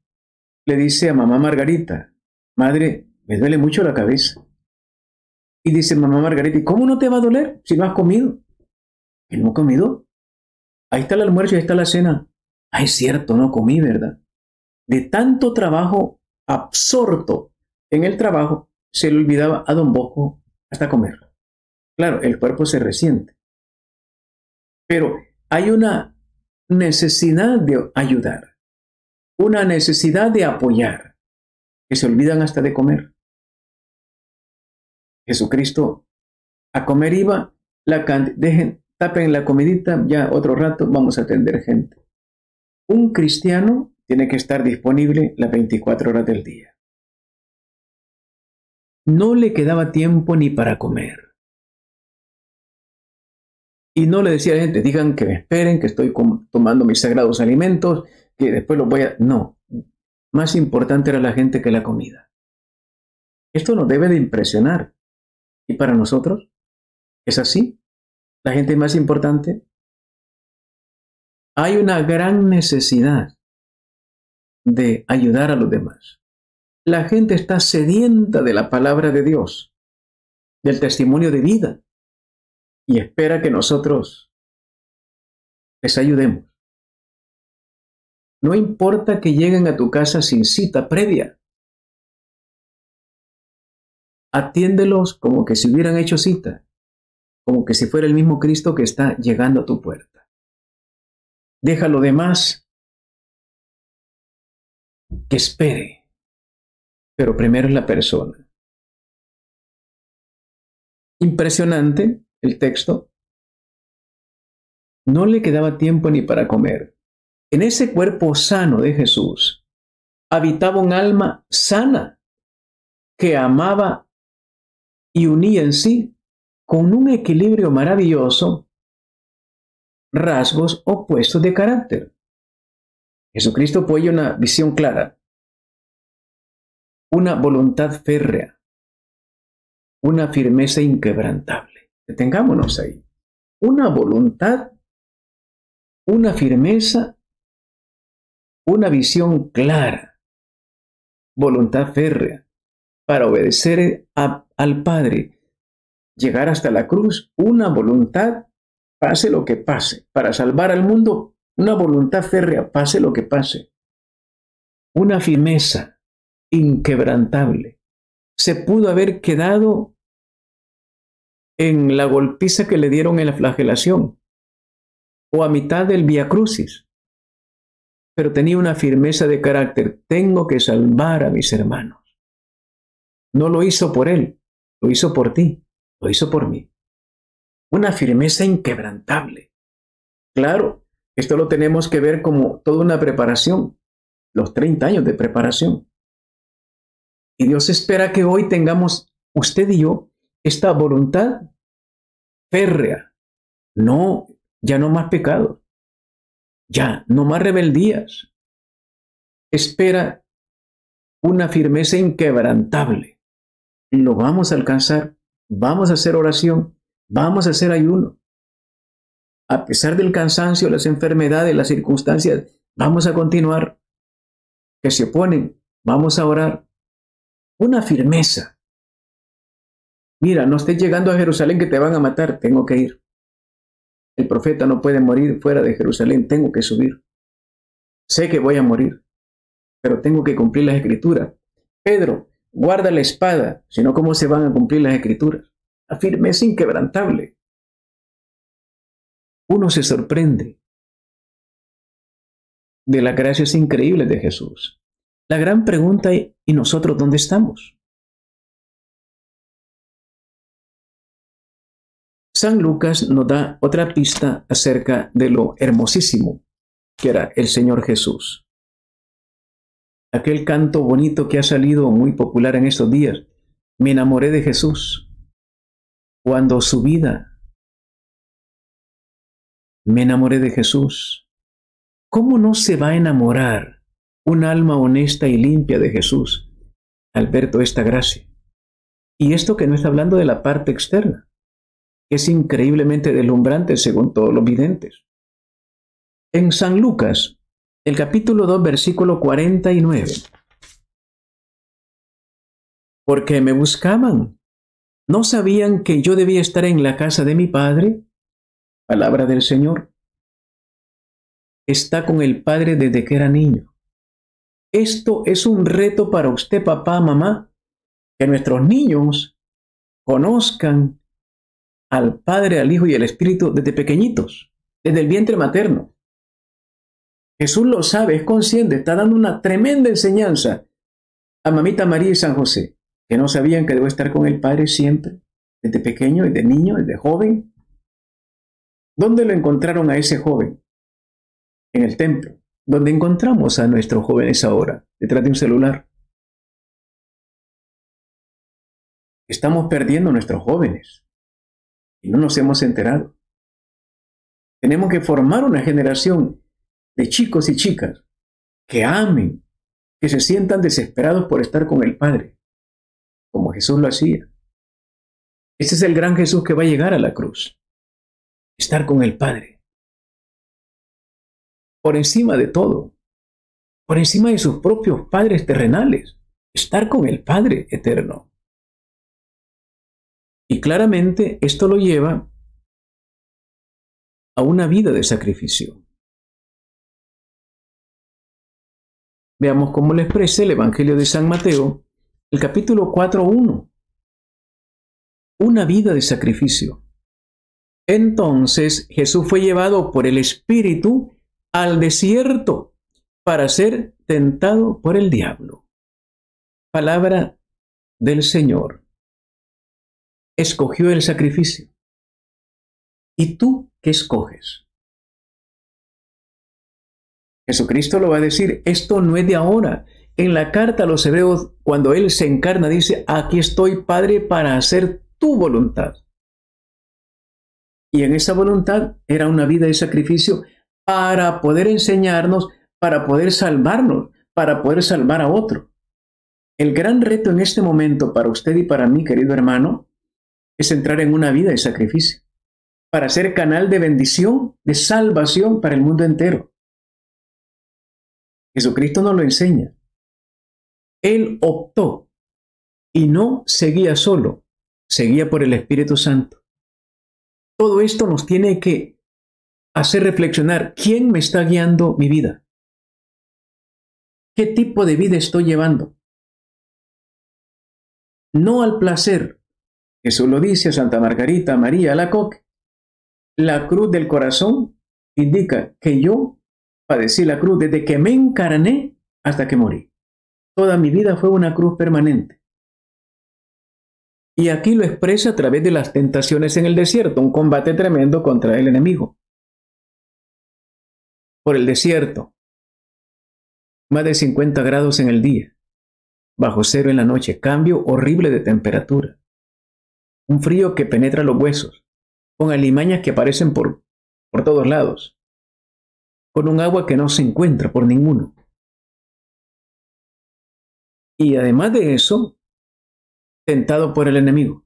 Speaker 1: le dice a mamá Margarita: madre, me duele mucho la cabeza. Y dice mamá Margarita: ¿y cómo no te va a doler si no has comido? ¿Que no he comido? Ahí está el almuerzo y ahí está la cena. Ah, es cierto, no comí, ¿verdad? De tanto trabajo, absorto en el trabajo, se le olvidaba a Don Bosco hasta comer. Claro, el cuerpo se resiente. Pero hay una necesidad de ayudar, una necesidad de apoyar. que se olvidan hasta de comer. Jesucristo a comer iba, tapen la comidita, ya otro rato vamos a atender gente. Un cristiano tiene que estar disponible las 24 horas del día. No le quedaba tiempo ni para comer. Y no le decía a la gente, digan que me esperen, que estoy tomando mis sagrados alimentos, que después los voy a... No, más importante era la gente que la comida. Esto nos debe de impresionar. ¿Y para nosotros? ¿Es así? ¿La gente es más importante? Hay una gran necesidad de ayudar a los demás. La gente está sedienta de la palabra de Dios, del testimonio de vida, y espera que nosotros les ayudemos. No importa que lleguen a tu casa sin cita previa. Atiéndelos como que si hubieran hecho cita, como que si fuera el mismo Cristo que está llegando a tu puerta. Deja lo demás que espere, pero primero es la persona. Impresionante el texto. No le quedaba tiempo ni para comer. En ese cuerpo sano de Jesús habitaba un alma sana que amaba y unía en sí, con un equilibrio maravilloso, rasgos opuestos de carácter. Jesucristo apoya una visión clara, una voluntad férrea, una firmeza inquebrantable. Detengámonos ahí. Una voluntad, una firmeza, una visión clara, voluntad férrea, para obedecer al Padre, llegar hasta la cruz, una voluntad, pase lo que pase, para salvar al mundo, una voluntad férrea, pase lo que pase, una firmeza inquebrantable. Se pudo haber quedado en la golpiza que le dieron en la flagelación o a mitad del Vía Crucis, pero tenía una firmeza de carácter. Tengo que salvar a mis hermanos. No lo hizo por él, lo hizo por ti, lo hizo por mí. Una firmeza inquebrantable. Claro, esto lo tenemos que ver como toda una preparación, los 30 años de preparación. Y Dios espera que hoy tengamos, usted y yo, esta voluntad férrea. No, ya no más pecados, ya no más rebeldías. Espera una firmeza inquebrantable. Lo vamos a alcanzar, vamos a hacer oración, vamos a hacer ayuno. A pesar del cansancio, las enfermedades, las circunstancias, vamos a continuar. Que se oponen, vamos a orar. Una firmeza. Mira, no estés llegando a Jerusalén que te van a matar, tengo que ir. El profeta no puede morir fuera de Jerusalén, tengo que subir. Sé que voy a morir, pero tengo que cumplir las escrituras. Pedro, guarda la espada, si no, ¿cómo se van a cumplir las escrituras? La firmeza inquebrantable. Uno se sorprende de las gracias increíbles de Jesús. La gran pregunta es, ¿y nosotros dónde estamos? San Lucas nos da otra pista acerca de lo hermosísimo que era el Señor Jesús. Aquel canto bonito que ha salido muy popular en estos días. Me enamoré de Jesús. Cuando su vida. Me enamoré de Jesús. ¿Cómo no se va a enamorar un alma honesta y limpia de Jesús al ver toda esta gracia? Y esto que no está hablando de la parte externa, que es increíblemente deslumbrante según todos los videntes. En San Lucas, el capítulo 2, versículo 49. Porque me buscaban. ¿No sabían que yo debía estar en la casa de mi Padre? Palabra del Señor. Está con el Padre desde que era niño. Esto es un reto para usted, papá, mamá, que nuestros niños conozcan al Padre, al Hijo y al Espíritu desde pequeñitos, desde el vientre materno. Jesús lo sabe, es consciente, está dando una tremenda enseñanza a mamita María y San José, que no sabían que debo estar con el Padre siempre, desde pequeño, desde niño, desde joven. ¿Dónde lo encontraron a ese joven? En el templo. ¿Dónde encontramos a nuestros jóvenes ahora? Detrás de un celular. Estamos perdiendo a nuestros jóvenes y no nos hemos enterado. Tenemos que formar una generación de chicos y chicas que amen, que se sientan desesperados por estar con el Padre, como Jesús lo hacía. Ese es el gran Jesús que va a llegar a la cruz. Estar con el Padre. Por encima de todo. Por encima de sus propios padres terrenales. Estar con el Padre eterno. Y claramente esto lo lleva a una vida de sacrificio. Veamos cómo lo expresa el Evangelio de San Mateo, el capítulo 4:1. Una vida de sacrificio. Entonces Jesús fue llevado por el Espíritu al desierto para ser tentado por el diablo. Palabra del Señor. Escogió el sacrificio. ¿Y tú qué escoges? Jesucristo lo va a decir, esto no es de ahora. En la carta a los Hebreos, cuando Él se encarna, dice, aquí estoy, Padre, para hacer tu voluntad. Y en esa voluntad era una vida de sacrificio para poder enseñarnos, para poder salvarnos, para poder salvar a otro. El gran reto en este momento para usted y para mí, querido hermano, es entrar en una vida de sacrificio, para ser canal de bendición, de salvación para el mundo entero. Jesucristo nos lo enseña. Él optó y no seguía solo, seguía por el Espíritu Santo. Todo esto nos tiene que hacer reflexionar, ¿quién me está guiando mi vida? ¿Qué tipo de vida estoy llevando? No al placer. Jesús lo dice a Santa Margarita María Alacoque. La cruz del corazón indica que yo padecí la cruz desde que me encarné hasta que morí. Toda mi vida fue una cruz permanente. Y aquí lo expresa a través de las tentaciones en el desierto, un combate tremendo contra el enemigo. Por el desierto, más de 50 grados en el día, bajo cero en la noche, cambio horrible de temperatura, un frío que penetra los huesos, con alimañas que aparecen por todos lados, con un agua que no se encuentra por ninguno. Y además de eso, tentado por el enemigo.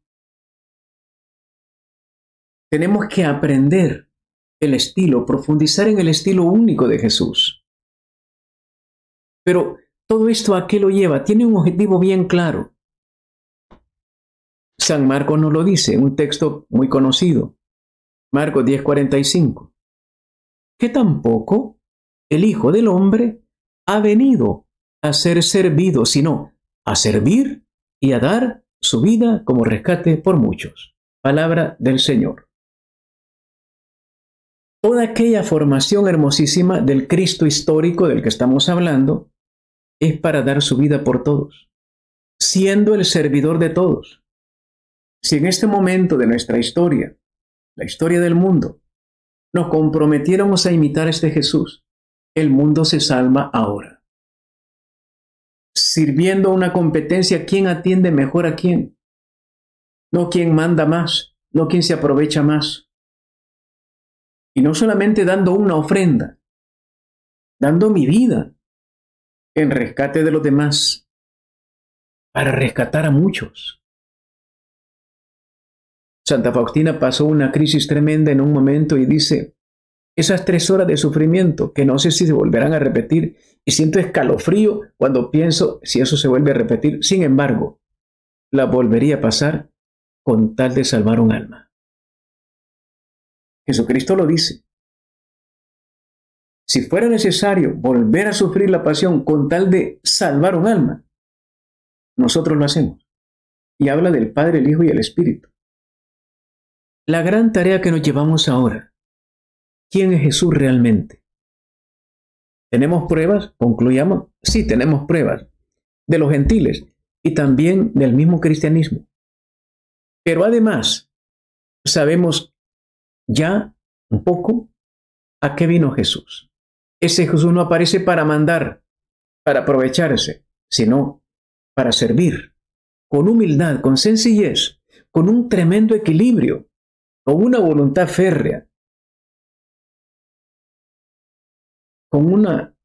Speaker 1: Tenemos que aprender el estilo, profundizar en el estilo único de Jesús. Pero todo esto ¿a qué lo lleva? Tiene un objetivo bien claro. San Marcos nos lo dice, un texto muy conocido. Marcos 10:45. Que tampoco el Hijo del Hombre ha venido a ser servido, sino a servir y a dar su vida como rescate por muchos. Palabra del Señor. Toda aquella formación hermosísima del Cristo histórico del que estamos hablando es para dar su vida por todos, siendo el servidor de todos. Si en este momento de nuestra historia, la historia del mundo, nos comprometiéramos a imitar a este Jesús, el mundo se salva ahora. Sirviendo una competencia, ¿quién atiende mejor a quién? No quién manda más, no quién se aprovecha más. Y no solamente dando una ofrenda, dando mi vida en rescate de los demás, para rescatar a muchos. Santa Faustina pasó una crisis tremenda en un momento y dice, esas 3 horas de sufrimiento que no sé si se volverán a repetir y siento escalofrío cuando pienso si eso se vuelve a repetir. Sin embargo, la volvería a pasar con tal de salvar un alma. Jesucristo lo dice. Si fuera necesario volver a sufrir la pasión con tal de salvar un alma, nosotros lo hacemos. Y habla del Padre, el Hijo y el Espíritu. La gran tarea que nos llevamos ahora. ¿Quién es Jesús realmente? ¿Tenemos pruebas? Concluyamos. Sí, tenemos pruebas. de los gentiles y también del mismo cristianismo. Pero además, sabemos ya un poco a qué vino Jesús. Ese Jesús no aparece para mandar, para aprovecharse, sino para servir, con humildad, con sencillez, con un tremendo equilibrio, con una voluntad férrea, con una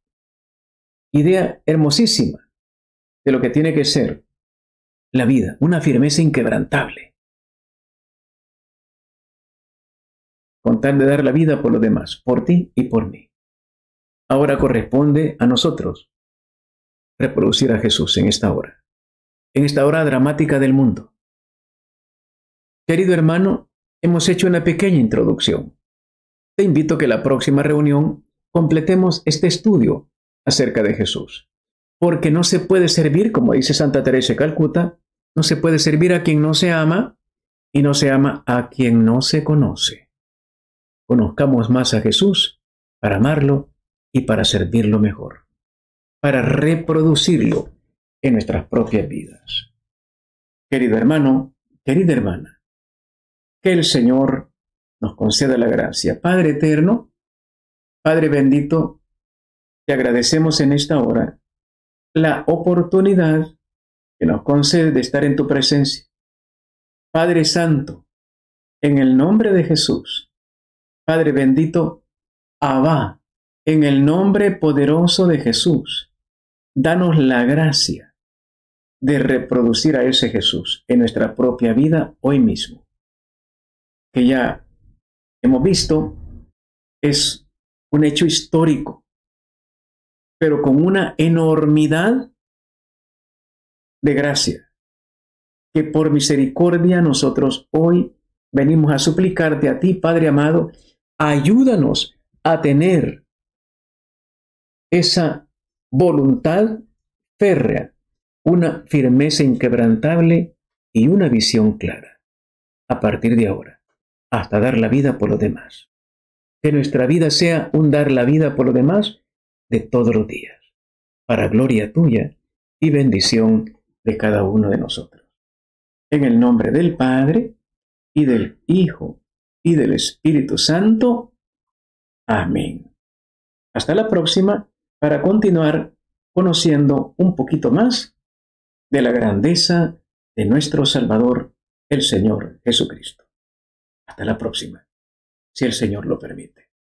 Speaker 1: idea hermosísima de lo que tiene que ser la vida, una firmeza inquebrantable, con tal de dar la vida por los demás, por ti y por mí. Ahora corresponde a nosotros reproducir a Jesús en esta hora dramática del mundo. Querido hermano, hemos hecho una pequeña introducción. Te invito a que la próxima reunión completemos este estudio acerca de Jesús. Porque no se puede servir, como dice Santa Teresa de Calcuta, no se puede servir a quien no se ama y no se ama a quien no se conoce. Conozcamos más a Jesús para amarlo y para servirlo mejor, para reproducirlo en nuestras propias vidas. Querido hermano, querida hermana, que el Señor nos conceda la gracia. Padre eterno, Padre bendito, te agradecemos en esta hora la oportunidad que nos concede de estar en tu presencia. Padre Santo, en el nombre de Jesús, Padre bendito, Abba, en el nombre poderoso de Jesús, danos la gracia de reproducir a ese Jesús en nuestra propia vida hoy mismo. Que ya hemos visto, es un hecho histórico, pero con una enormidad de gracia, que por misericordia nosotros hoy venimos a suplicarte a ti, Padre amado, ayúdanos a tener esa voluntad férrea, una firmeza inquebrantable y una visión clara, a partir de ahora, hasta dar la vida por los demás. Que nuestra vida sea un dar la vida por los demás de todos los días, para gloria tuya y bendición de cada uno de nosotros. En el nombre del Padre, y del Hijo, y del Espíritu Santo. Amén. Hasta la próxima para continuar conociendo un poquito más de la grandeza de nuestro Salvador, el Señor Jesucristo. Hasta la próxima, si el Señor lo permite.